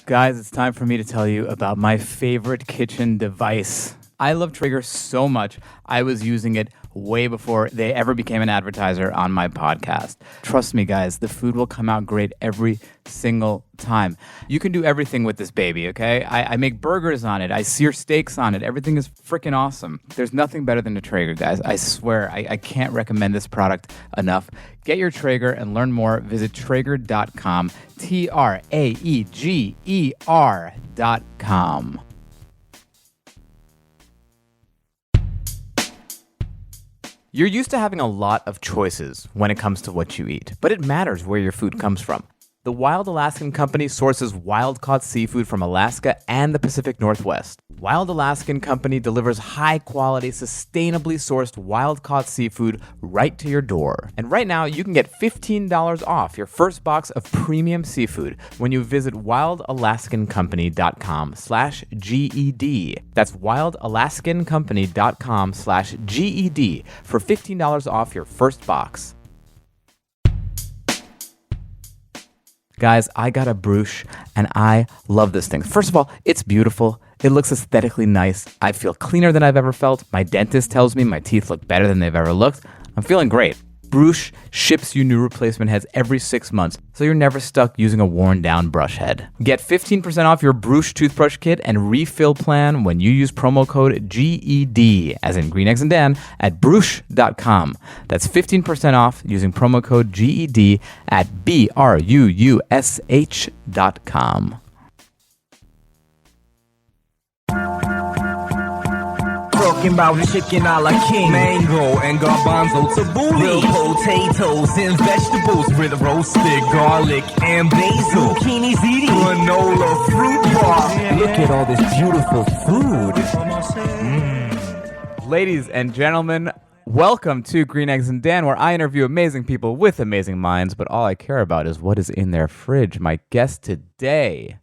Guys, it's time for me to tell you about my favorite kitchen device. I love Traeger so much, I was using it way before they ever became an advertiser on my podcast. Trust me, guys, the food will come out great every single time. You can do everything with this baby, okay? I make burgers on it. I sear steaks on it. Everything is freaking awesome. There's nothing better than a Traeger, guys. I swear, I can't recommend this product enough. Get your Traeger and learn more. Visit Traeger.com, Traeger.com. You're used to having a lot of choices when it comes to what you eat, but it matters where your food comes from. The Wild Alaskan Company sources wild-caught seafood from Alaska and the Pacific Northwest. Wild Alaskan Company delivers high-quality, sustainably sourced wild-caught seafood right to your door. And right now, you can get $15 off your first box of premium seafood when you visit wildalaskancompany.com/GED. That's wildalaskancompany.com/GED for $15 off your first box. Guys, I got a Bruche, and I love this thing. First of all, it's beautiful. It looks aesthetically nice. I feel cleaner than I've ever felt. My dentist tells me my teeth look better than they've ever looked. I'm feeling great. Bruche ships you new replacement heads every 6 months, so you're never stuck using a worn-down brush head. Get 15% off your Bruche toothbrush kit and refill plan when you use promo code GED, as in Green Eggs and Dan, at Bruche.com. That's 15% off using promo code GED at BRUUSH.com. Talking about chicken a la king, mango and garbanzo tabbouleh, grilled potatoes and vegetables with roasted garlic and basil, zucchini ziti, granola fruit bar. Look at all this beautiful food. Ladies and gentlemen, welcome to Green Eggs and Dan, where I interview amazing people with amazing minds, but all I care about is what is in their fridge. My guest today,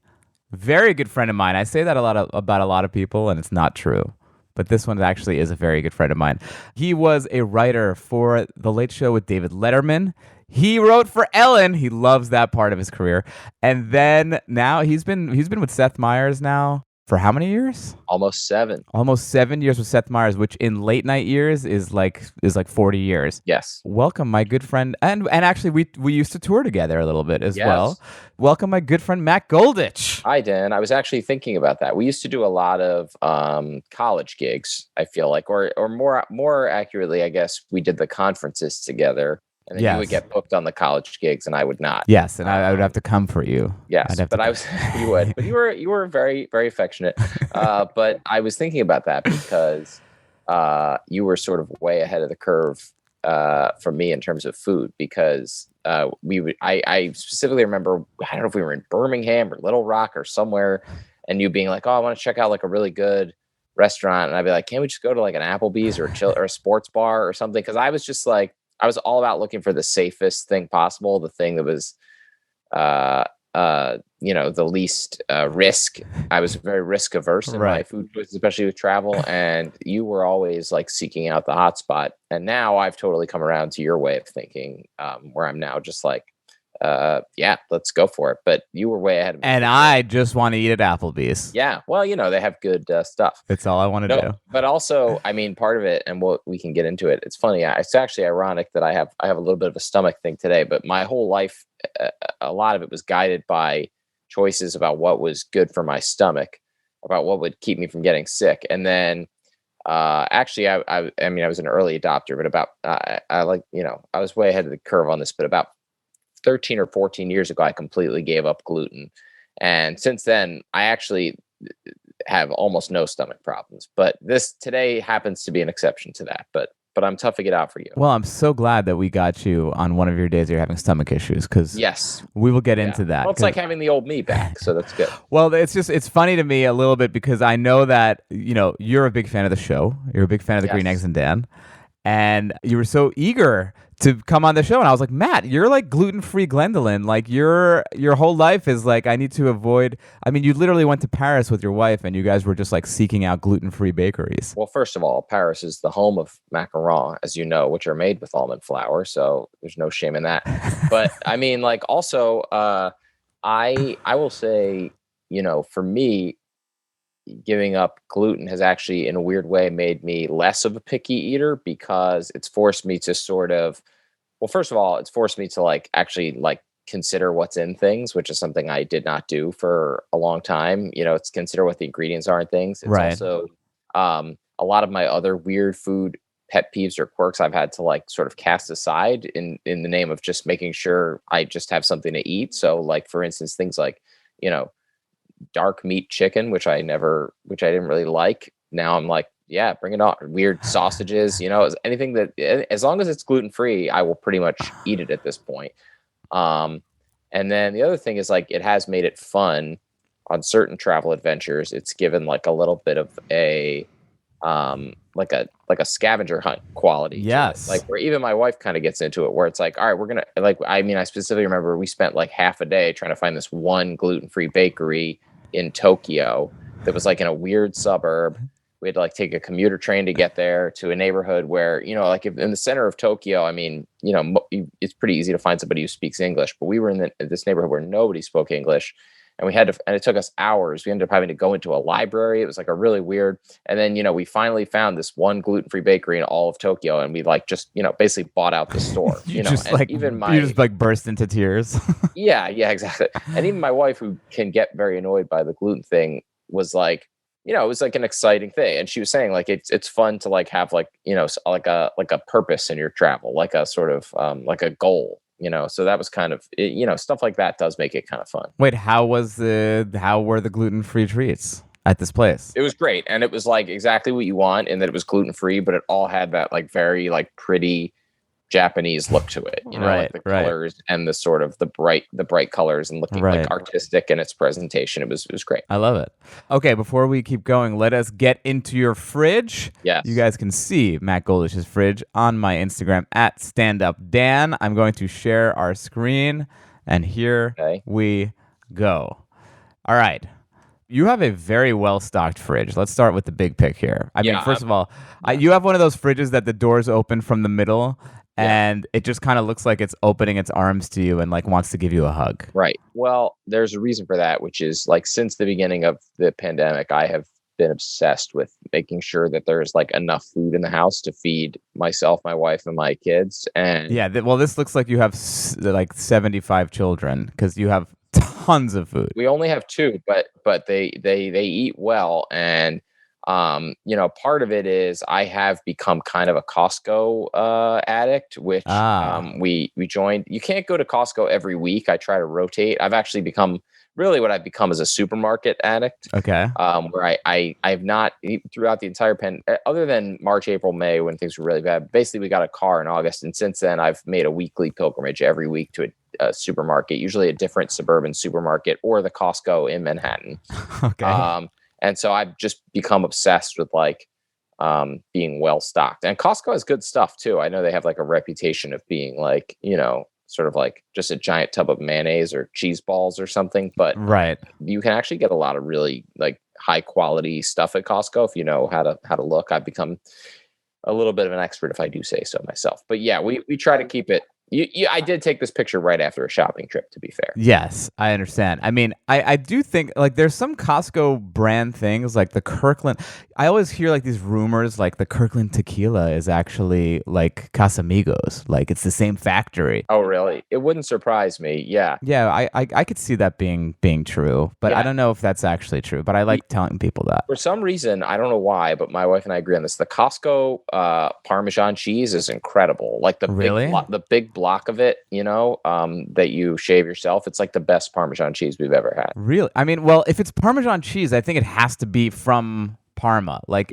very good friend of mine. I say that about a lot of people, and it's not true. But this one actually is a very good friend of mine. He was a writer for The Late Show with David Letterman. He wrote for Ellen. He loves that part of his career. And then now he's been with Seth Meyers now for how many years? Almost 7. Almost 7 years with Seth Meyers, which in late night years is like 40 years. Yes. Welcome, my good friend. And actually, we used to tour together a little bit as well. Welcome, my good friend, Matt Goldich. Hi, Dan. I was actually thinking about that. We used to do a lot of college gigs, I feel like, or more accurately, I guess, we did the conferences together. And then you would get booked on the college gigs, and I would not. Yes, and I would have to come for you. Yes, but you would. But you were very, very affectionate. But I was thinking about that because you were sort of way ahead of the curve for me in terms of food. Because I specifically remember, I don't know if we were in Birmingham or Little Rock or somewhere, and you being like, "Oh, I want to check out like a really good restaurant," and I'd be like, "Can't we just go to like an Applebee's or a sports bar or something?" Because I was just like, I was all about looking for the safest thing possible, the thing that was, the least risk. I was very risk averse in my food choices, especially with travel. And you were always like seeking out the hot spot. And now I've totally come around to your way of thinking, where I'm now just like, let's go for it. But you were way ahead of me. And I just want to eat at Applebee's. Yeah. Well, they have good stuff. That's all I want to do. But also, I mean, part of it, and we can get into it. It's funny. It's actually ironic that I have a little bit of a stomach thing today, but my whole life, a lot of it was guided by choices about what was good for my stomach, about what would keep me from getting sick. And then, actually, I was an early adopter, but I was way ahead of the curve on this, but about 13 or 14 years ago, I completely gave up gluten. And since then, I actually have almost no stomach problems. But this today happens to be an exception to that. But I'm toughing it out for you. Well, I'm so glad that we got you on one of your days you're having stomach issues, because we will get into that. Well, it's like having the old me back, so that's good. Well, it's funny to me a little bit because I know that, you're a big fan of the show. You're a big fan of the Green Eggs and Dan. And you were so eager to come on the show. And I was like, Matt, you're like gluten-free Glendolyn. Like your whole life is like, I need to avoid. I mean, you literally went to Paris with your wife and you guys were just like seeking out gluten-free bakeries. Well, first of all, Paris is the home of macarons, as you know, which are made with almond flour. So there's no shame in that. But I mean, like also, I will say, for me, giving up gluten has actually, in a weird way, made me less of a picky eater because it's forced me to sort of, well, first of all, it's forced me to like actually like consider what's in things, which is something I did not do for a long time. It's consider what the ingredients are in things. It's Right. also a lot of my other weird food pet peeves or quirks I've had to like sort of cast aside in the name of just making sure I just have something to eat. So like for instance, things like, you know, dark meat chicken, which I didn't really like. Now I'm like, yeah, bring it on. Weird sausages, anything that, as long as it's gluten free, I will pretty much eat it at this point. Um, and then the other thing is like, it has made it fun on certain travel adventures. It's given like a little bit of a, like a scavenger hunt quality. Yes. Like where even my wife kind of gets into it, where it's like, all right, we're going to like, I mean, I specifically remember we spent like half a day trying to find this one gluten-free bakery in Tokyo that was like in a weird suburb. We had to like take a commuter train to get there to a neighborhood where, like if in the center of Tokyo, I mean, it's pretty easy to find somebody who speaks English, but we were in this neighborhood where nobody spoke English. And and it took us hours. We ended up having to go into a library. It was like a really weird. And then, we finally found this one gluten-free bakery in all of Tokyo. And we like just, basically bought out the store. You just burst into tears. Yeah, exactly. And even my wife, who can get very annoyed by the gluten thing, was like, it was like an exciting thing. And she was saying like, it's fun to like have like, like a purpose in your travel, like a sort of like a goal. So that was kind of, stuff like that does make it kind of fun. Wait, how were the gluten-free treats at this place? It was great. And it was like exactly what you want in that it was gluten-free, but it all had that like very like pretty Japanese look to it, right, like the colors and the sort of the bright colors and looking like artistic in its presentation. It was great. I love it. Okay, before we keep going, let us get into your fridge. Yes. You guys can see Matt Goldish's fridge on my Instagram at StandUpDan. I'm going to share our screen, and here we go. All right. You have a very well-stocked fridge. Let's start with the big pick here. I mean, first of all, you have one of those fridges that the doors open from the middle, and it just kind of looks like it's opening its arms to you and like wants to give you a hug. Right. Well, there's a reason for that, which is like since the beginning of the pandemic, I have been obsessed with making sure that there's like enough food in the house to feed myself, my wife, and my kids. And well, this looks like you have like 75 children because you have tons of food. We only have 2, but they eat well. And part of it is I have become kind of a Costco addict, which we joined. You can't go to Costco every week. I try to rotate. I've actually become really what I've become is a supermarket addict. Okay. Where I've not throughout the entire other than March, April, May when things were really bad. Basically, we got a car in August, and since then I've made a weekly pilgrimage every week to a supermarket, usually a different suburban supermarket or the Costco in Manhattan. Okay. And so I've just become obsessed with like being well stocked. And Costco has good stuff too. I know they have like a reputation of being like, sort of like just a giant tub of mayonnaise or cheese balls or something. But you can actually get a lot of really like high quality stuff at Costco if you know how to look. I've become a little bit of an expert if I do say so myself. But yeah, we try to keep it. I did take this picture right after a shopping trip, to be fair. Yes, I understand. I mean, I do think like there's some Costco brand things like the Kirkland. I always hear like these rumors like the Kirkland tequila is actually like Casamigos. Like it's the same factory. Oh, really? It wouldn't surprise me. Yeah. Yeah, I could see that being true, but I don't know if that's actually true. But I like telling people that. For some reason, I don't know why, but my wife and I agree on this. The Costco Parmesan cheese is incredible. Like the big block of it, that you shave yourself. It's like the best Parmesan cheese we've ever had. Really? I mean, well, if it's Parmesan cheese, I think it has to be from Parma. Like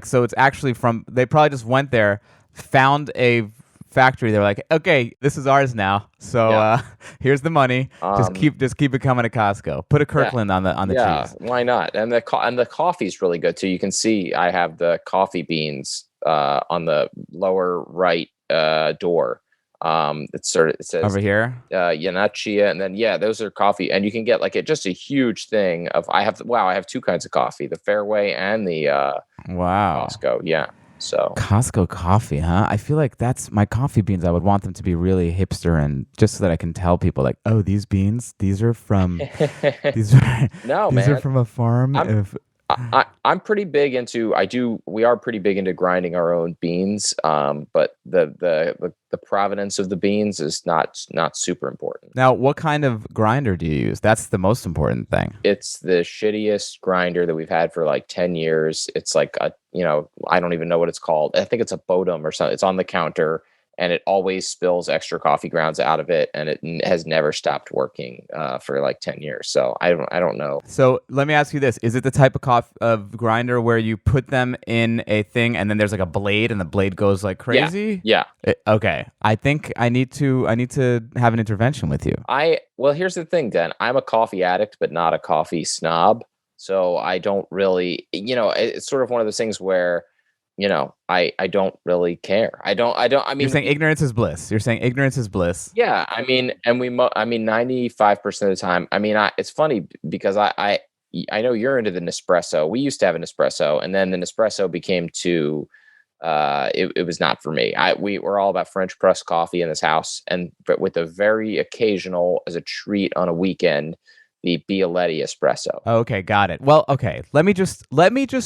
so it's actually they probably just went there, found a factory. They're like, okay, this is ours now. So here's the money. Just keep it coming to Costco. Put a Kirkland on the cheese. Why not? And the coffee's really good too. You can see I have the coffee beans on the lower right door. It says over here, not chia, and then those are coffee, and you can get like just a huge thing of I have 2 kinds of coffee, the Fairway and the Costco. So Costco coffee, huh? I feel like that's my coffee beans. I would want them to be really hipster and just so that I can tell people like, oh, these beans, these are from these are no, these are man. from a farm I'm of I'm pretty big into we are pretty big into grinding our own beans, but the provenance of the beans is not super important. Now, what kind of grinder do you use? That's the most important thing. It's the shittiest grinder that we've had for like 10 years. It's like I don't even know what it's called. I think it's a Bodum or something. It's on the counter and it always spills extra coffee grounds out of it, and it has never stopped working for like 10 years. So I don't know. So let me ask you this: is it the type of grinder where you put them in a thing and then there's like a blade and the blade goes like crazy? Yeah. Okay, I think I need to have an intervention with you. Well, here's the thing, Dan. I'm a coffee addict, but not a coffee snob. So I don't really, it's sort of one of those things where, I don't really care. I mean, You're saying ignorance is bliss. You're saying ignorance is bliss. yeah, I mean, and 95% of the time, I mean, it's funny because I know you're into the Nespresso. We used to have a Nespresso, and then the Nespresso became too, it was not for me. We're all about French press coffee in this house, but with a very occasional, as a treat on a weekend, the Bialetti espresso. Okay, got it. Well, okay. Let me just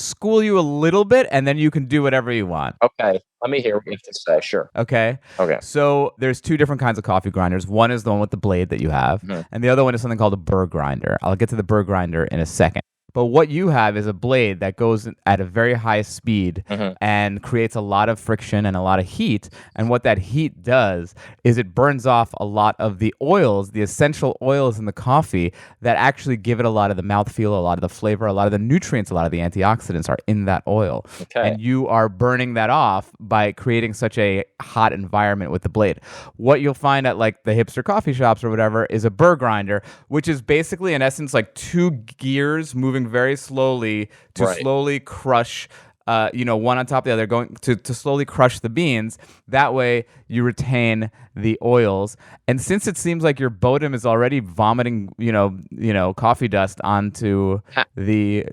school you a little bit, and then you can do whatever you want. Okay, let me hear what you have to say. Sure. Okay. Okay. So there's two different kinds of coffee grinders. One is the one with the blade that you have, and the other one is something called a burr grinder. I'll get to the burr grinder in a second. But what you have is a blade that goes at a very high speed and creates a lot of friction and a lot of heat. And what that heat does is it burns off a lot of the oils, the essential oils in the coffee that actually give it a lot of the mouthfeel, a lot of the flavor, a lot of the nutrients, a lot of the antioxidants are in that oil. Okay. And you are burning that off by creating such a hot environment with the blade. What you'll find at like the hipster coffee shops or whatever is a burr grinder, which is basically in essence like two gears moving very slowly to slowly crush one on top of the other, going to slowly crush the beans. That way you retain the oils. And since it seems like your Bodum is already vomiting coffee dust onto the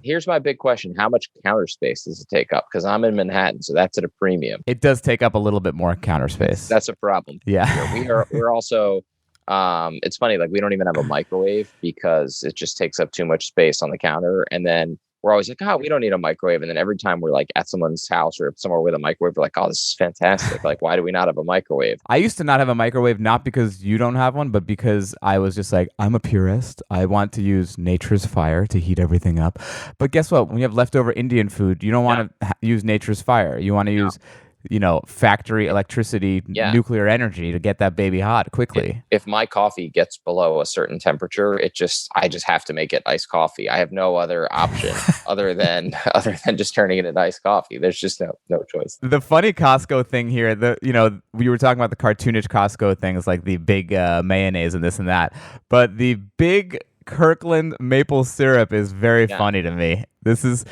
Here's my big question: how much counter space does it take up? Because I'm in Manhattan, so that's at a premium. It does take up a little bit more counter space. That's a problem. Yeah. We're also it's funny, like we don't even have a microwave because it just takes up too much space on the counter. And then we're always like, oh, we don't need a microwave. And then every time we're like at someone's house or somewhere with a microwave, we're like, oh, this is fantastic. Like, why do we not have a microwave? I used to not have a microwave, not because you don't have one, but because I was just like, I'm a purist. I want to use nature's fire to heat everything up. But guess what? When you have leftover Indian food, you don't want to use nature's fire. You want to use factory electricity, nuclear energy to get that baby hot quickly. If my coffee gets below a certain temperature, I just have to make it iced coffee. I have no other option other than just turning it into iced coffee. There's just no choice. The funny Costco thing here, we were talking about the cartoonish Costco things like the big mayonnaise and this and that, but the big Kirkland maple syrup is very funny to me. This is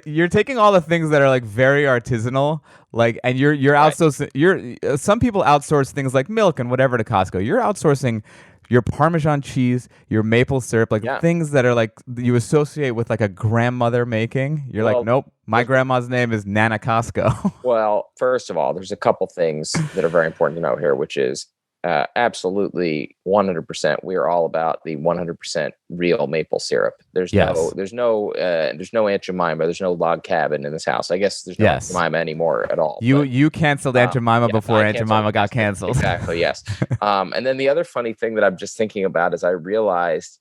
you're taking all the things that are like very artisanal, like, and you're outsourcing. Some people outsource things like milk and whatever to Costco. You're outsourcing your Parmesan cheese, your maple syrup, like things that are like you associate with like a grandmother making. You're like, nope, my grandma's name is Nana Costco. Well, first of all, there's a couple things that are very important to note here, which is absolutely 100%. We are all about the 100% real maple syrup. There's no Aunt Jemima. There's no log cabin in this house. I guess there's no Aunt Jemima anymore at all. You canceled Aunt Jemima before Aunt Jemima got canceled. Exactly. Yes. And then the other funny thing that I'm just thinking about is I realized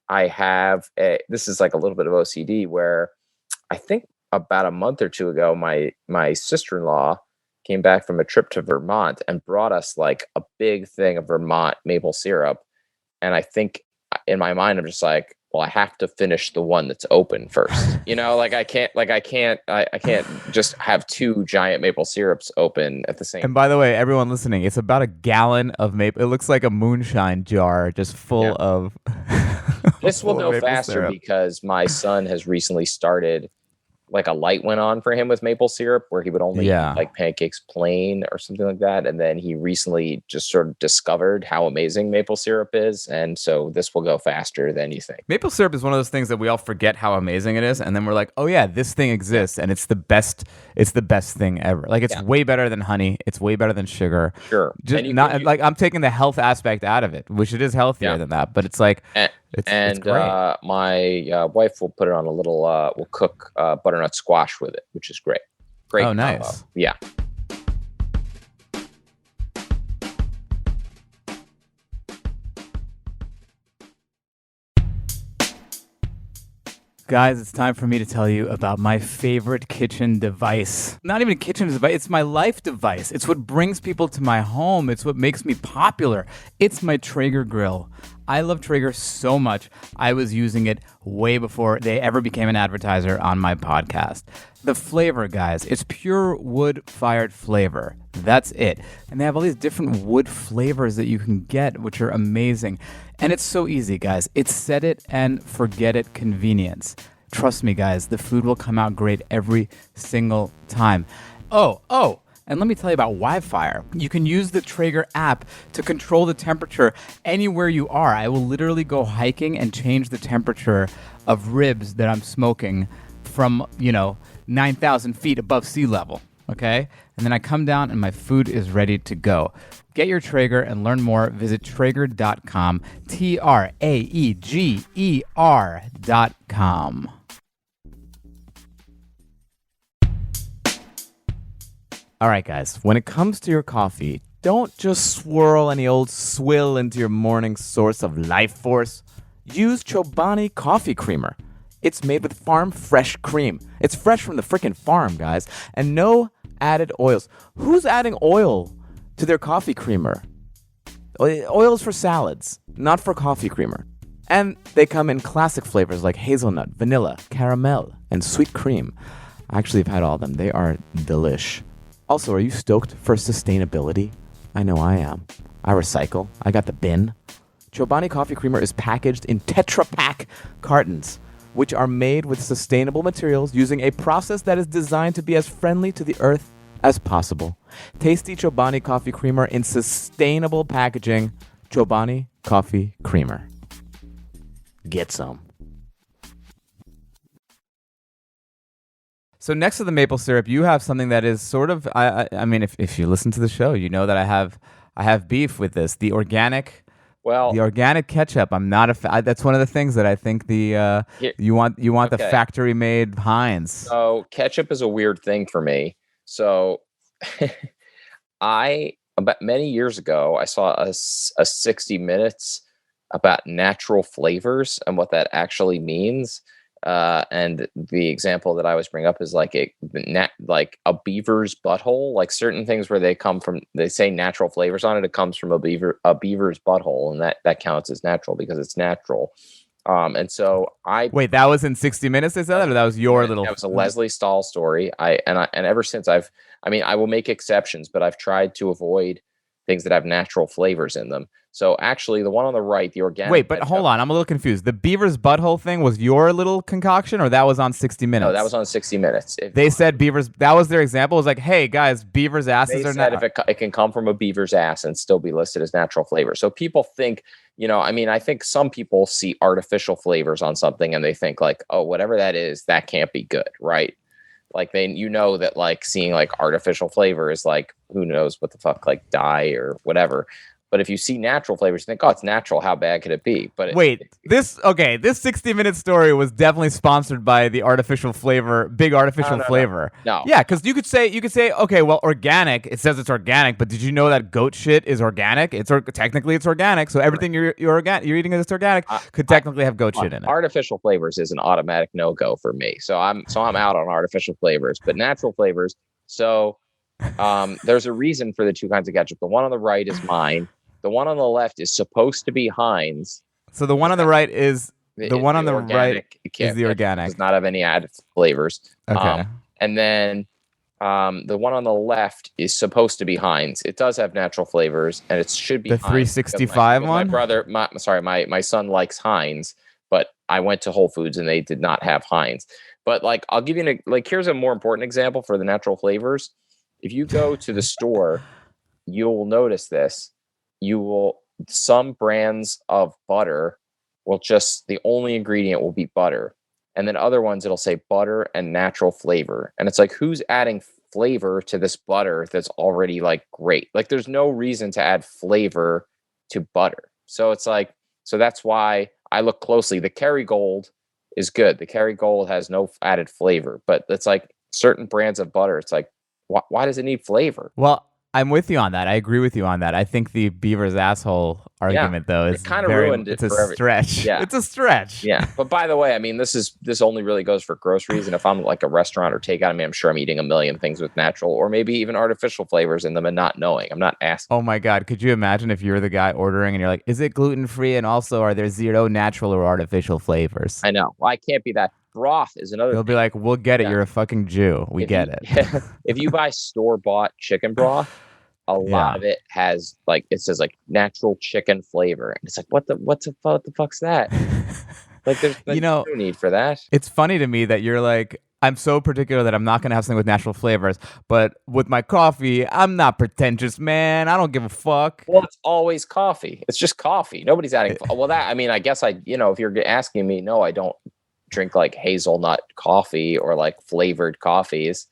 I have this is like a little bit of OCD where I think about a month or two ago, my sister-in-law came back from a trip to Vermont and brought us like a big thing of Vermont maple syrup. And I think in my mind, I'm just like, well, I have to finish the one that's open first. I can't just have two giant maple syrups open at the same time. And by the way, everyone listening, it's about a gallon of maple. It looks like a moonshine jar just full of. This will go faster syrup. Because my son has recently started. Like a light went on for him with maple syrup where he would only eat like pancakes plain or something like that. And then he recently just sort of discovered how amazing maple syrup is. And so this will go faster than you think. Maple syrup is one of those things that we all forget how amazing it is. And then we're like, oh yeah, this thing exists and it's the best it's the best thing ever. Like it's way better than honey. It's way better than sugar. Sure. Just not like I'm taking the health aspect out of it, which it is healthier than that. But it's like it's great. My wife will put it on a little. Will cook butternut squash with it, which is great. Great. Oh, nice. Yeah. Guys, it's time for me to tell you about my favorite kitchen device. Not even a kitchen device, it's my life device. It's what brings people to my home. It's what makes me popular. It's my Traeger grill. I love Traeger so much. I was using it way before they ever became an advertiser on my podcast. The flavor, guys, it's pure wood-fired flavor. That's it. And they have all these different wood flavors that you can get, which are amazing. And it's so easy, guys. It's set it and forget it convenience. Trust me, guys, the food will come out great every single time. Oh, and let me tell you about Wi-Fi. You can use the Traeger app to control the temperature anywhere you are. I will literally go hiking and change the temperature of ribs that I'm smoking from, 9,000 feet above sea level, okay? And then I come down and my food is ready to go. Get your Traeger and learn more. Visit Traeger.com, Traeger.com. All right, guys, when it comes to your coffee, don't just swirl any old swill into your morning source of life force. Use Chobani Coffee Creamer. It's made with farm fresh cream. It's fresh from the frickin' farm, guys, and no added oils. Who's adding oil to their coffee creamer? Oils for salads, not for coffee creamer. And they come in classic flavors like hazelnut, vanilla, caramel, and sweet cream. I actually have had all of them. They are delish. Also, are you stoked for sustainability? I know I am. I recycle. I got the bin. Chobani Coffee Creamer is packaged in Tetra Pak cartons, which are made with sustainable materials using a process that is designed to be as friendly to the earth as possible. Tasty Chobani Coffee Creamer in sustainable packaging. Chobani Coffee Creamer. Get some. So next to the maple syrup, you have something that is sort of, I mean, if you listen to the show, you know that I have beef with this. The organic ketchup. I'm not a that's one of the things that I think you want the factory made Heinz. So ketchup is a weird thing for me. So about many years ago, I saw a 60 Minutes about natural flavors and what that actually means. And the example that I always bring up is like a beaver's butthole, like certain things where they say natural flavors on it. It comes from a beaver's butthole, and that counts as natural because it's natural. And so wait, that was in 60 Minutes. They said that, or that was your little. That was a Leslie Stahl story. And ever since I will make exceptions, but I've tried to avoid things that have natural flavors in them. So actually, the one on the right, the organic. Wait, but hold on, I'm a little confused. The beaver's butthole thing was your little concoction, or that was on 60 Minutes? No, that was on 60 Minutes. They said beavers. That was their example. It was like, hey guys, beavers' asses are not. If it can come from a beaver's ass and still be listed as natural flavor. So people think, I think some people see artificial flavors on something and they think like, oh, whatever that is, that can't be good, right? Like that like seeing like artificial flavor is like, who knows what the fuck, like dye or whatever. But if you see natural flavors, you think, oh, it's natural. How bad could it be? But this 60-minute story was definitely sponsored by the artificial flavor, big artificial flavor. No. Yeah, because you could say, okay, well, organic. It says it's organic, but did you know that goat shit is organic? Technically it's organic. So everything you're eating that's organic could technically have goat shit in it. Artificial flavors is an automatic no-go for me. So I'm out on artificial flavors, but natural flavors. So there's a reason for the two kinds of ketchup. The one on the right is mine. The one on the left is supposed to be Heinz. So the one on the right is the organic. Does not have any added flavors. Okay. And then the one on the left is supposed to be Heinz. It does have natural flavors, and it should be the Heinz 365 one. My son likes Heinz, but I went to Whole Foods and they did not have Heinz. But like, I'll give you here's a more important example for the natural flavors. If you go to the store, you'll notice this. Some brands of butter the only ingredient will be butter. and then other ones it'll say butter and natural flavor, and it's like, who's adding flavor to this butter that's already like great? Like, there's no reason to add flavor to butter. So it's like, so that's why I look closely. The Kerrygold is good. The Kerrygold has no added flavor, but it's like certain brands of butter, it's like, why does it need flavor? Well, I'm with you on that. I agree with you on that. I think the beaver's asshole argument, though, is kind of very, ruined it it's a for stretch. Yeah. It's a stretch. Yeah. But by the way, I mean, this only really goes for groceries. And if I'm like a restaurant or takeout, I mean, I'm sure I'm eating a million things with natural or maybe even artificial flavors in them and not knowing. I'm not asking. Oh my God. Could you imagine if you're the guy ordering and you're like, is it gluten-free? And also, are there 0 natural or artificial flavors? I know. Well, I can't be that. Broth is another They'll thing. be like, we'll get it. Yeah. You're a fucking Jew. We get it. If you buy store-bought chicken broth, a lot of it has like, it says like natural chicken flavor. And it's like, what the fuck's that? Like, there's no need for that. It's funny to me that you're like, I'm so particular that I'm not going to have something with natural flavors, but with my coffee, I'm not pretentious, man. I don't give a fuck. Well, it's always coffee. It's just coffee. Nobody's adding. Well, that, I mean, I guess if you're asking me, no, I don't drink like hazelnut coffee or like flavored coffees.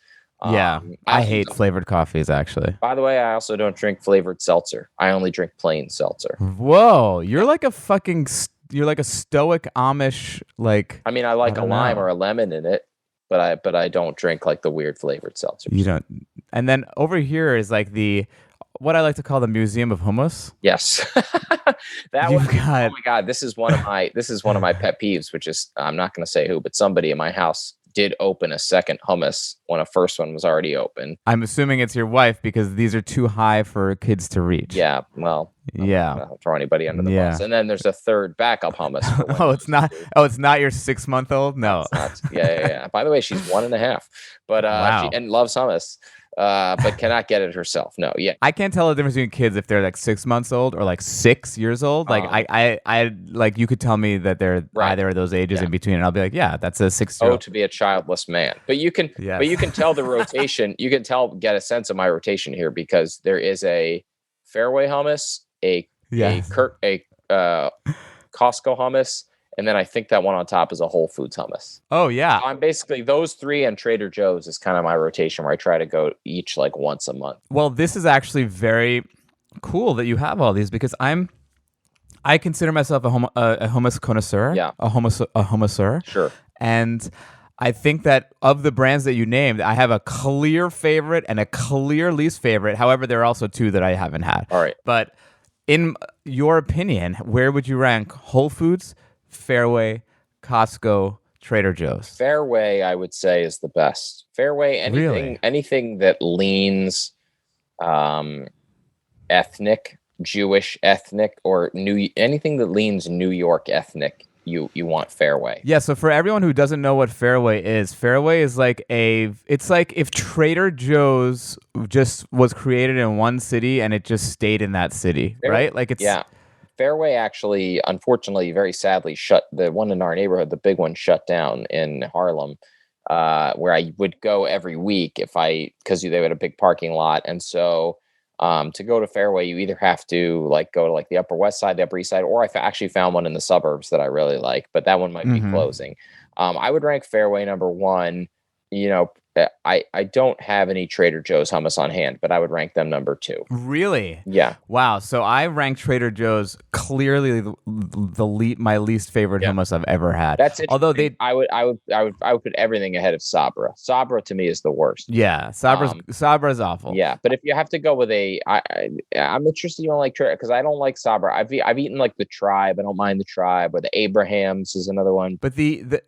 Yeah, I hate flavored coffees, actually. By the way, I also don't drink flavored seltzer. I only drink plain seltzer. Whoa, you're like a fucking, you're like a stoic Amish, like. I mean, I like a lime or a lemon in it, but I don't drink like the weird flavored seltzer. You don't. And then over here is like what I like to call the Museum of Hummus. Yes. Oh my God, this is one of my pet peeves, which is, I'm not going to say who, but somebody in my house did open a second hummus when a first one was already open. I'm assuming it's your wife because these are too high for kids to reach. Yeah, well, yeah. I'll throw anybody under the bus. And then there's a third backup hummus. It's not. Oh, it's not your 6-month-old. No. It's not. Yeah. By the way, she's 1.5, but wow. and loves hummus. But cannot get it herself. No, yeah. I can't tell the difference between kids if they're like 6 months old or like 6 years old. Like I like, you could tell me that they're either of those ages in between, and I'll be like, yeah, that's a 6-year-old. Oh, to be a childless man. But you can, tell the rotation. You can get a sense of my rotation here because there is a Fairway hummus, a Costco hummus. And then I think that one on top is a Whole Foods hummus. Oh, yeah. So I'm basically those three, and Trader Joe's is kind of my rotation where I try to go each like once a month. Well, this is actually very cool that you have all these because I consider myself a hummus connoisseur. Yeah. A hummuseur. Sure. And I think that of the brands that you named, I have a clear favorite and a clear least favorite. However, there are also 2 that I haven't had. All right. But in your opinion, where would you rank Whole Foods, Fairway, Costco, Trader Joe's? Fairway, I would say, is the best. Fairway, anything that leans ethnic, Jewish ethnic, or anything that leans New York ethnic, you want Fairway. Yeah, so for everyone who doesn't know what Fairway is like it's like if Trader Joe's just was created in one city and it just stayed in that city, right? Like it's Fairway actually, unfortunately, very sadly, shut the one in our neighborhood. The big one shut down in Harlem, where I would go every week because they had a big parking lot. And so to go to Fairway, you either have to like go to like the Upper West Side, the Upper East Side, or I actually found one in the suburbs that I really like, but that one might be closing. I would rank Fairway number 1. I don't have any Trader Joe's hummus on hand, but I would rank them number 2. Really? Yeah. Wow. So I rank Trader Joe's clearly my least favorite hummus I've ever had. That's it. Although I would put everything ahead of Sabra. Sabra to me is the worst. Yeah, Sabra's awful. Yeah, but if you have to go with I'm interested you don't like Trader because I don't like Sabra. I've eaten like the Tribe. I don't mind the Tribe, or the Abrahams is another one. But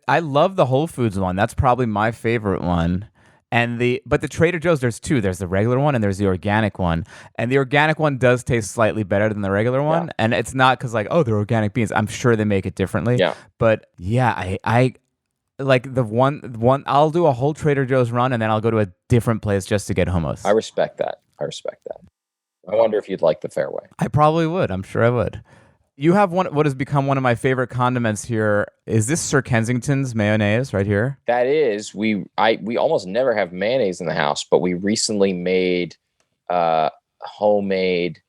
I love the Whole Foods one. That's probably my favorite one. But the Trader Joe's, there's 2. There's the regular one and there's the organic one. And the organic one does taste slightly better than the regular one. Yeah. And it's not because like, oh, they're organic beans. I'm sure they make it differently. Yeah. But yeah, I like the one. I'll do a whole Trader Joe's run and then I'll go to a different place just to get hummus. I respect that. I wonder if you'd like the Fairway. I probably would. I'm sure I would. You have what has become one of my favorite condiments here. Is this Sir Kensington's mayonnaise right here? That is. We almost never have mayonnaise in the house, but we recently made homemade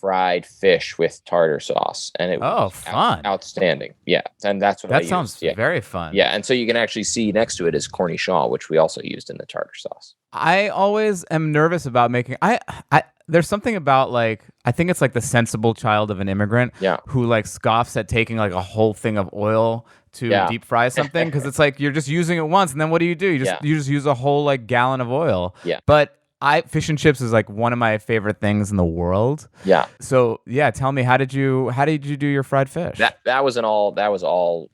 fried fish with tartar sauce, and it was fun. outstanding. Yeah, and that's what That I sounds used. Yeah. very fun. Yeah, and so you can actually see next to it is cornichon, which we also used in the tartar sauce. I always am nervous about making. There's something about like I think it's like the sensible child of an immigrant Yeah. who like scoffs at taking like a whole thing of oil to deep fry something because it's like you're just using it once and then what do? You just use a whole like gallon of oil. Yeah. But fish and chips is like one of my favorite things in the world. Yeah. So yeah, tell me how did you do your fried fish? That was all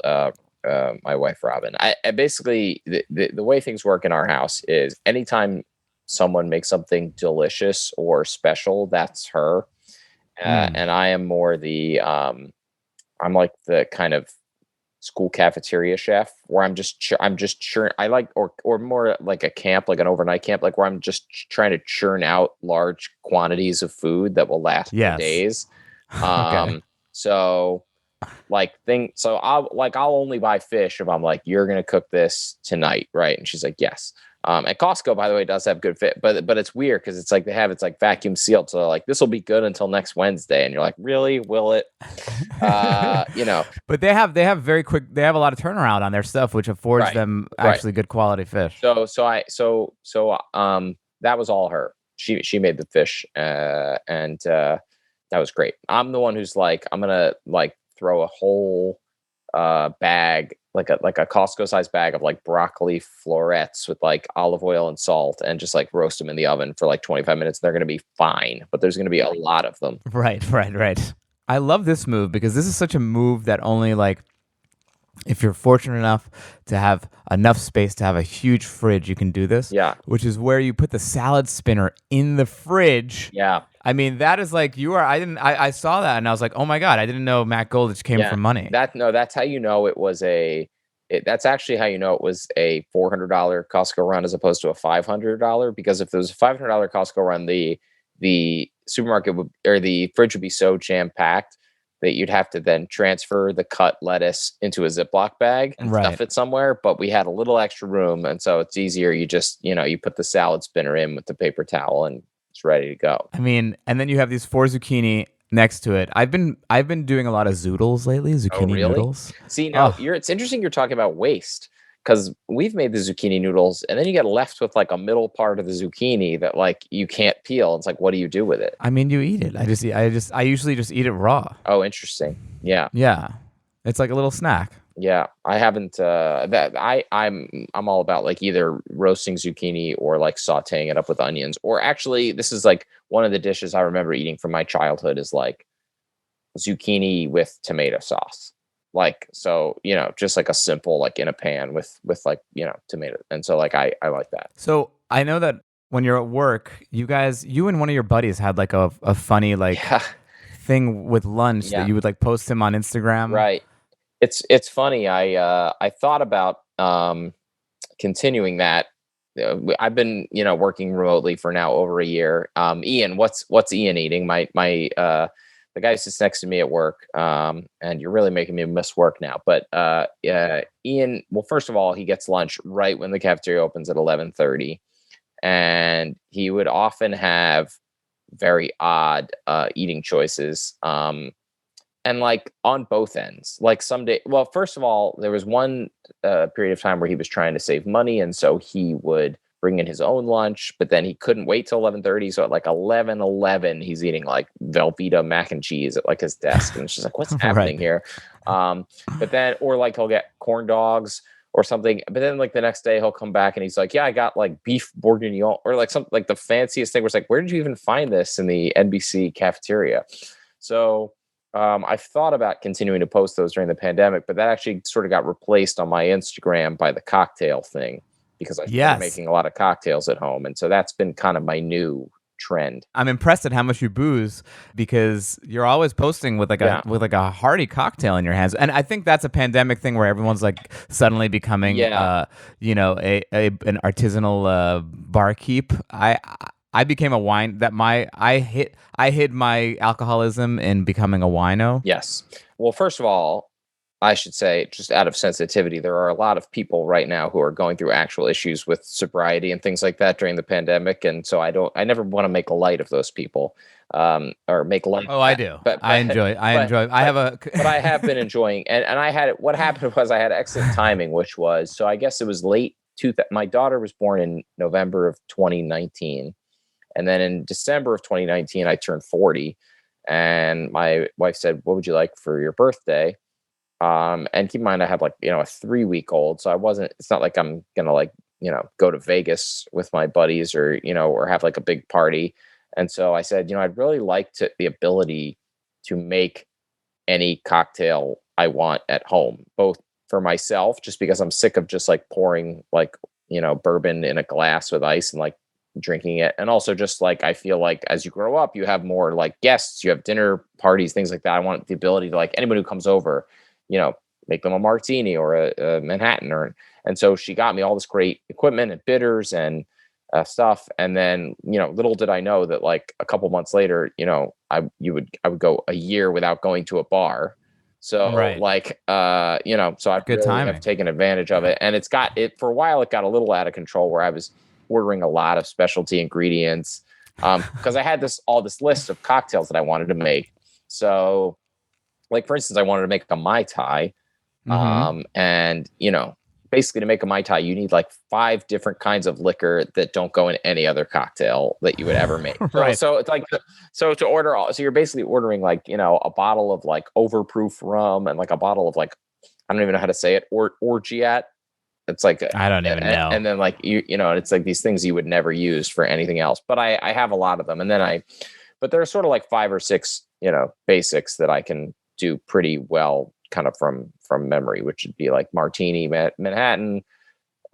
my wife Robin. I basically the way things work in our house is anytime someone makes something delicious or special, that's her. And I am more the I'm like the kind of school cafeteria chef where I'm just churn. I like or more like a camp, like an overnight camp, like where I'm just trying to churn out large quantities of food that will last for days. Okay. So I'll only buy fish if I'm like, you're gonna cook this tonight, right? And she's like, yes. And Costco, by the way, does have good fit, but it's weird because it's like it's like vacuum sealed, so like this will be good until next Wednesday, and you're like, really, will it? But they have very quick. They have a lot of turnaround on their stuff, which affords them actually good quality fish. So that was all her. She made the fish, and that was great. I'm the one who's like, I'm gonna like throw a whole bag, like a Costco sized bag of like broccoli florets with like olive oil and salt, and just like roast them in the oven for like 25 minutes. They're going to be fine, but there's going to be a lot of them. Right. I love this move because this is such a move that only like if you're fortunate enough to have enough space to have a huge fridge, you can do this. Yeah. Which is where you put the salad spinner in the fridge. Yeah. I mean, that is like I saw that and I was like, oh my God, I didn't know Matt Goldich came from money. That's how you know it was that's actually how you know it was a $400 Costco run as opposed to a $500, because if there was a $500 Costco run, the supermarket or the fridge would be so jam packed that you'd have to then transfer the cut lettuce into a Ziploc bag and stuff it somewhere. But we had a little extra room, and so it's easier. You just you put the salad spinner in with the paper towel and it's ready to go. I mean, and then you have these 4 zucchini next to it. I've been doing a lot of zoodles lately, zucchini noodles. See, now it's interesting you're talking about waste, because we've made the zucchini noodles and then you get left with like a middle part of the zucchini that like you can't peel. It's like, what do you do with it? I mean, you eat it. I usually just eat it raw. Oh, interesting. Yeah. Yeah. It's like a little snack. Yeah, I haven't. I'm all about like either roasting zucchini or like sautéing it up with onions. Or actually, this is like one of the dishes I remember eating from my childhood is like zucchini with tomato sauce. Like, so just like a simple like in a pan with like tomato. And so like I like that. So I know that when you're at work, you and one of your buddies had like a funny like thing with lunch that you would like post him on Instagram. Right. It's funny. I thought about continuing that. I've been working remotely for now over a year. Ian, what's Ian eating? My the guy who sits next to me at work. And you're really making me miss work now. But Ian, well, first of all, he gets lunch right when the cafeteria opens at 11:30, and he would often have very odd eating choices. And like on both ends, like someday, well, first of all, there was one period of time where he was trying to save money. And so he would bring in his own lunch, but then he couldn't wait till 11:30. So at like 11:11, he's eating like Velveeta mac and cheese at like his desk. And it's just like, what's happening here? But then, or like he'll get corn dogs or something. But then like the next day he'll come back and he's like, yeah, I got like beef bourguignon, or like something like the fanciest thing where it's like, where did you even find this in the NBC cafeteria? So I've thought about continuing to post those during the pandemic, but that actually sort of got replaced on my Instagram by the cocktail thing, because I started making a lot of cocktails at home. And so that's been kind of my new trend. I'm impressed at how much you booze, because you're always posting with like a hearty cocktail in your hands. And I think that's a pandemic thing where everyone's like suddenly becoming an artisanal barkeep. I became a wine that I hid my alcoholism in becoming a wino. Yes. Well, first of all, I should say, just out of sensitivity, there are a lot of people right now who are going through actual issues with sobriety and things like that during the pandemic, and so I never want to make light of those people, or make light. Oh, I do. I enjoy. I have a. But I have been enjoying, and I had what happened was I had excellent timing, which was so I guess it was late. My daughter was born in November of 2019, and then in December of 2019 I turned 40, and my wife said, "What would you like for your birthday?" And keep in mind, I have like, a 3-week old. So it's not like I'm going to like, go to Vegas with my buddies or, or have like a big party. And so I said, I'd really like the ability to make any cocktail I want at home, both for myself, just because I'm sick of just like pouring like, bourbon in a glass with ice and like drinking it. And also just like, I feel like as you grow up, you have more like guests, you have dinner parties, things like that. I want the ability to like anyone who comes over, make them a martini or a Manhattan, and so she got me all this great equipment and bitters and stuff. And then, little did I know that like a couple months later, I would go a year without going to a bar. So Right. like, so I Good really timing. have taken advantage of it. And for a while, it got a little out of control where I was ordering a lot of specialty ingredients because I had all this list of cocktails that I wanted to make. So like, for instance, I wanted to make a Mai Tai. And, basically to make a Mai Tai, you need like 5 different kinds of liquor that don't go in any other cocktail that you would ever make. Right. So it's like, so you're basically ordering like, a bottle of like overproof rum and like a bottle of like, I don't even know how to say it, orgeat. It's like, I don't even know. And then like, it's like these things you would never use for anything else, but I have a lot of them. And then but there are sort of like 5 or 6, basics that I can do pretty well kind of from memory, which would be like martini, Manhattan,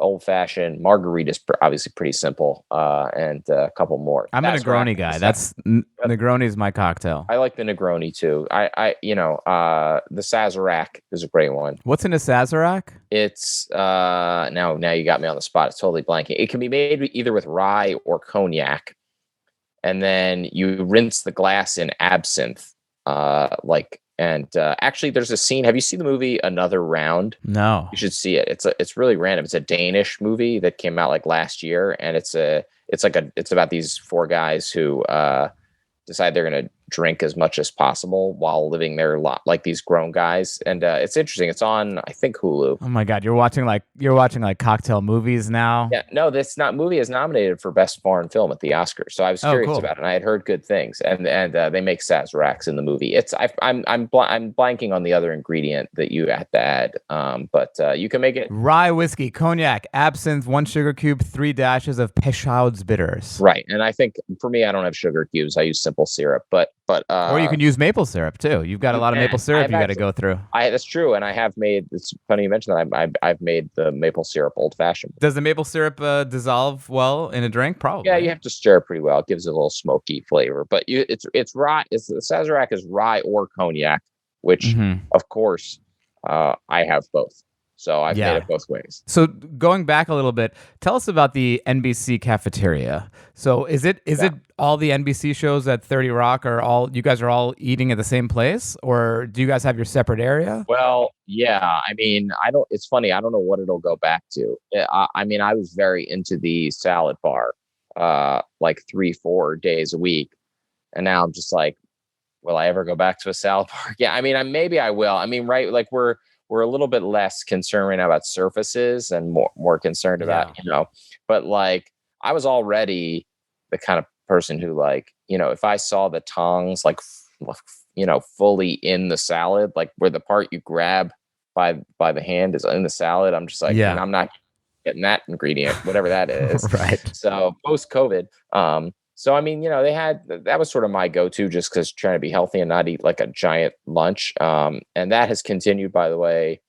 old fashioned, margarita is obviously pretty simple, and a couple more. I'm a Negroni guy. Negroni is my cocktail. I like the Negroni too. The Sazerac is a great one. What's in a Sazerac? It's now you got me on the spot. It's totally blanking. It can be made either with rye or cognac, and then you rinse the glass in absinthe, actually there's a scene. Have you seen the movie Another Round? No. You should see it. It's really random. It's a Danish movie that came out like last year, and it's about these 4 guys who decide they're going to drink as much as possible while living their lot, like these grown guys. And it's interesting. It's on, I think, Hulu. Oh my God, you're watching like cocktail movies now? Yeah, no, this movie is nominated for Best Foreign Film at the Oscars. So I was curious about it, and I had heard good things. And they make Sazeracs in the movie. I'm blanking on the other ingredient that you have to add. But you can make it rye whiskey, cognac, absinthe, 1 sugar cube, 3 dashes of Peychaud's bitters. Right, and I think for me, I don't have sugar cubes. I use simple syrup, but or you can use maple syrup too. You've got a lot of maple syrup you got to go through. That's true, and I have made. It's funny you mentioned that. I've made the maple syrup old fashioned. Does the maple syrup dissolve well in a drink? Probably. Yeah, you have to stir pretty well. It gives it a little smoky flavor. But it's rye. The Sazerac is rye or cognac, which of course I have both. So I've made it both ways. So going back a little bit, tell us about the NBC cafeteria. So is it all the NBC shows at 30 Rock you guys are all eating at the same place, or do you guys have your separate area? Well, yeah. I mean, it's funny. I don't know what it'll go back to. I mean, I was very into the salad bar, like 3-4 days a week. And now I'm just like, will I ever go back to a salad bar? Yeah. I mean, maybe I will. I mean, right. Like we're a little bit less concerned right now about surfaces and more concerned about, but like I was already the kind of person who like, if I saw the tongs, like, fully in the salad, like where the part you grab by the hand is in the salad, I'm just like, I'm not getting that ingredient, whatever that is. Right. So post COVID, so, I mean, that was sort of my go-to just because trying to be healthy and not eat like a giant lunch. And that has continued, by the way,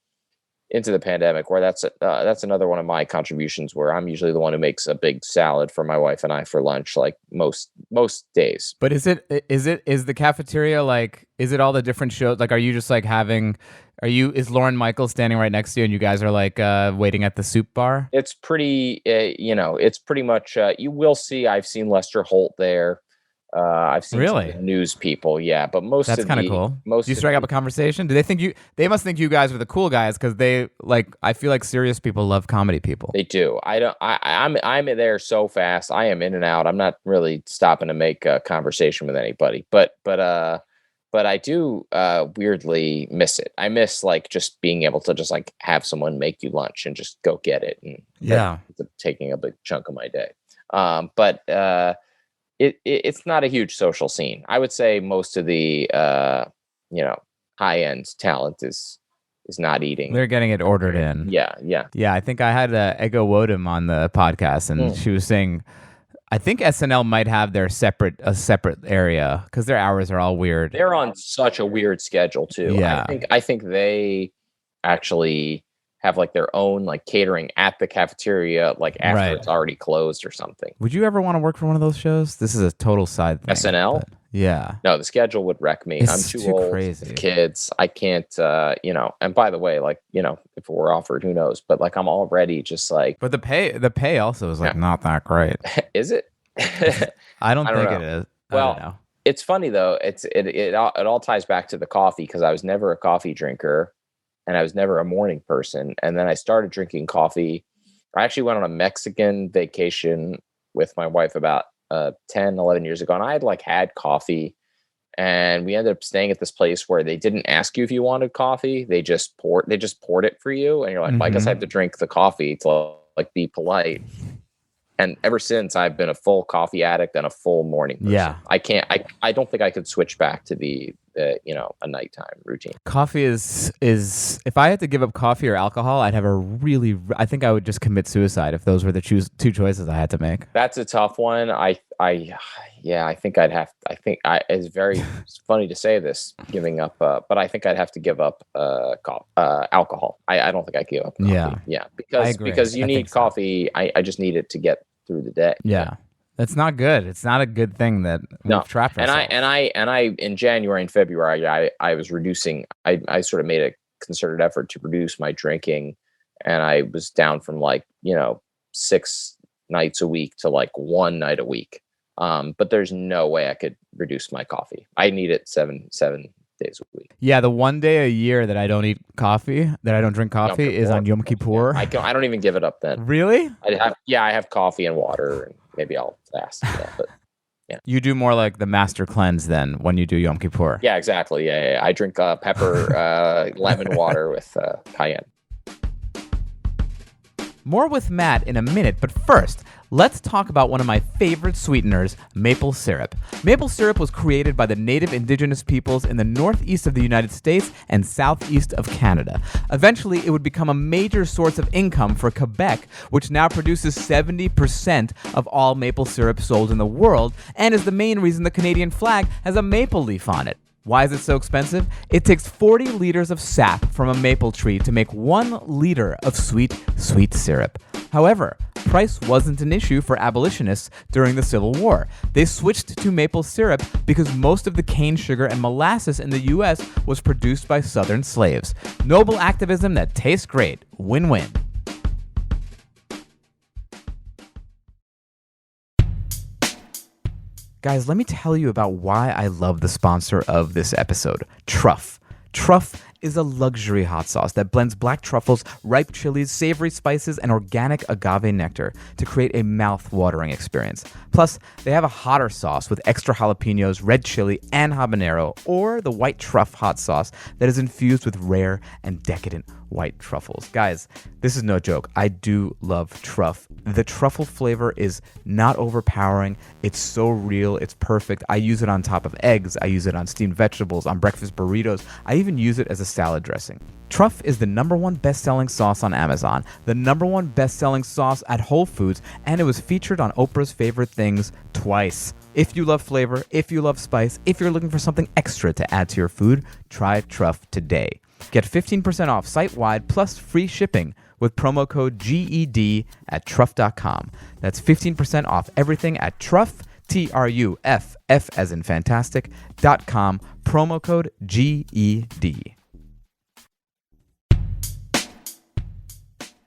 into the pandemic, where that's another one of my contributions where I'm usually the one who makes a big salad for my wife and I for lunch, like most days. But is the cafeteria like, is it all the different shows? Like, are you just like is Lauren Michaels standing right next to you and you guys are like waiting at the soup bar? It's pretty, it's pretty much, you will see, I've seen Lester Holt there. I've seen some Really? of the news people, yeah, but most That's of kind of the cool. most Do you of strike the, up a conversation? Do they think you? They must think you guys are the cool guys because they like. I feel like serious people love comedy people. they do. I don't. I'm there so fast. I am in and out. I'm not really stopping to make a conversation with anybody. But I do weirdly miss it. I miss like just being able to just like have someone make you lunch and just go get it, and Yeah. that's taking a big chunk of my day. But it's not a huge social scene. I would say most of the high end talent is not eating. They're getting it ordered in. Yeah, yeah. Yeah, I think I had Ego Wodum on the podcast, and she was saying, I think SNL might have a separate area because their hours are all weird. They're on such a weird schedule too. Yeah. I think they actually have like their own like catering at the cafeteria, like after Right. it's already closed or something. Would you ever want to work for one of those shows? This is a total side thing. SNL? but yeah. No, the schedule would wreck me. It's I'm too too old. crazy. With kids. I can't. And by the way, like if we're offered, who knows? But like I'm already just like. But the pay also is like not that great. Is it? I don't think know. it is. Well, I don't know. It's funny though. It all ties back to the coffee because I was never a coffee drinker, and I was never a morning person. And then I started drinking coffee. I actually went on a Mexican vacation with my wife about 10, 11 years ago, and I had coffee. And we ended up staying at this place where they didn't ask you if you wanted coffee. They just poured it for you, and you're like, well, I guess I have to drink the coffee to like be polite. And ever since, I've been a full coffee addict and a full morning person. Yeah. I don't think I could switch back to the a nighttime routine. Coffee is if I had to give up coffee or alcohol, I'd have I think I would just commit suicide if those were the two choices I had to make. That's a tough one. It's very funny to say this, giving up, but I think I'd have to give up alcohol. I don't think I could give up coffee. Yeah, because you need coffee. I just need it to get through the day. Yeah. That's not good. It's not a good thing that we've trapped ourselves. And I in January and February I was reducing. I sort of made a concerted effort to reduce my drinking, and I was down from 6 nights a week to 1 night a week. But there's no way I could reduce my coffee. I need it 7 days a week. Yeah, the one day a year that I don't eat coffee, that I don't drink coffee, is on Yom Kippur. I don't even give it up then. Really? I have coffee and water, and maybe I'll fast. Yeah, but yeah. You do more like the master cleanse then when you do Yom Kippur. Yeah, exactly. Yeah. I drink pepper lemon water with cayenne. More with Matt in a minute, but first, let's talk about one of my favorite sweeteners, maple syrup. Maple syrup was created by the native indigenous peoples in the northeast of the United States and southeast of Canada. Eventually, it would become a major source of income for Quebec, which now produces 70% of all maple syrup sold in the world, and is the main reason the Canadian flag has a maple leaf on it. Why is it so expensive? It takes 40 liters of sap from a maple tree to make 1 liter of sweet syrup. However, price wasn't an issue for abolitionists during the Civil War. They switched to maple syrup because most of the cane sugar and molasses in the U.S. was produced by Southern slaves. Noble activism that tastes great. Win-win. Guys, let me tell you about why I love the sponsor of this episode, Truff. Truff is a luxury hot sauce that blends black truffles, ripe chilies, savory spices, and organic agave nectar to create a mouth-watering experience. Plus, they have a hotter sauce with extra jalapenos, red chili, and habanero, or the white truff hot sauce that is infused with rare and decadent white truffles. Guys, this is no joke. I do love truff. The truffle flavor is not overpowering. It's so real. It's perfect. I use it on top of eggs. I use it on steamed vegetables, on breakfast burritos. I even use it as a salad dressing. Truff is the #1 best-selling sauce on Amazon, the #1 best-selling sauce at Whole Foods, and it was featured on Oprah's Favorite Things twice. If you love flavor, if you love spice, if you're looking for something extra to add to your food, try Truff today. Get 15% off site-wide plus free shipping with promo code GED at truff.com. That's 15% off everything at Truff, TRUFF as in fantastic.com, promo code GED.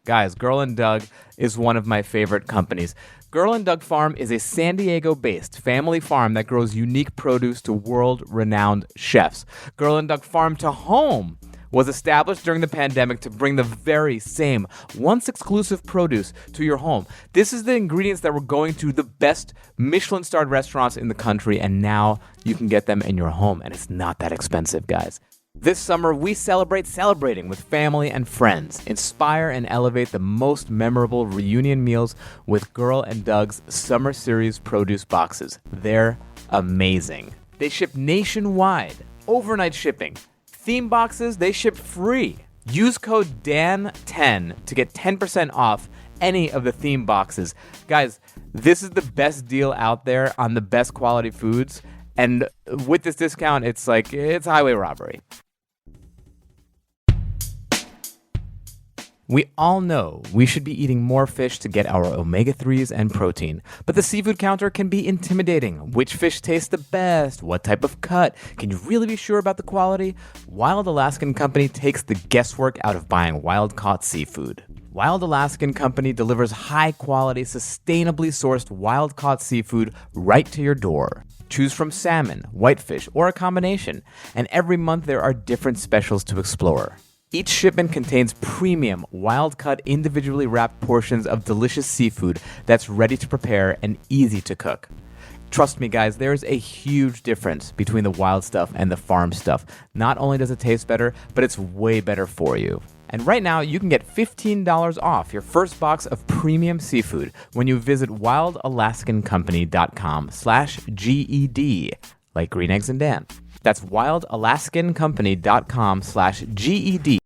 Guys, Girl and Doug is one of my favorite companies. Girl and Doug Farm is a San Diego-based family farm that grows unique produce to world-renowned chefs. Girl and Doug Farm to Home was established during the pandemic to bring the very same once exclusive produce to your home. This is the ingredients that were going to the best Michelin-starred restaurants in the country, and now you can get them in your home, and it's not that expensive, guys. This summer, we celebrate celebrating with family and friends. Inspire and elevate the most memorable reunion meals with Girl and Doug's Summer Series produce boxes. They're amazing. They ship nationwide, overnight shipping. Theme boxes, they ship free. Use code DAN10 to get 10% off any of the theme boxes. Guys, this is the best deal out there on the best quality foods. And with this discount, it's highway robbery. We all know we should be eating more fish to get our omega-3s and protein, but the seafood counter can be intimidating. Which fish tastes the best? What type of cut? Can you really be sure about the quality? Wild Alaskan Company takes the guesswork out of buying wild-caught seafood. Wild Alaskan Company delivers high-quality, sustainably sourced wild-caught seafood right to your door. Choose from salmon, whitefish, or a combination, and every month there are different specials to explore. Each shipment contains premium, wild-cut, individually wrapped portions of delicious seafood that's ready to prepare and easy to cook. Trust me, guys, there is a huge difference between the wild stuff and the farm stuff. Not only does it taste better, but it's way better for you. And right now, you can get $15 off your first box of premium seafood when you visit wildalaskancompany.com/GED, like Green Eggs and Dan. That's wildalaskancompany.com/GED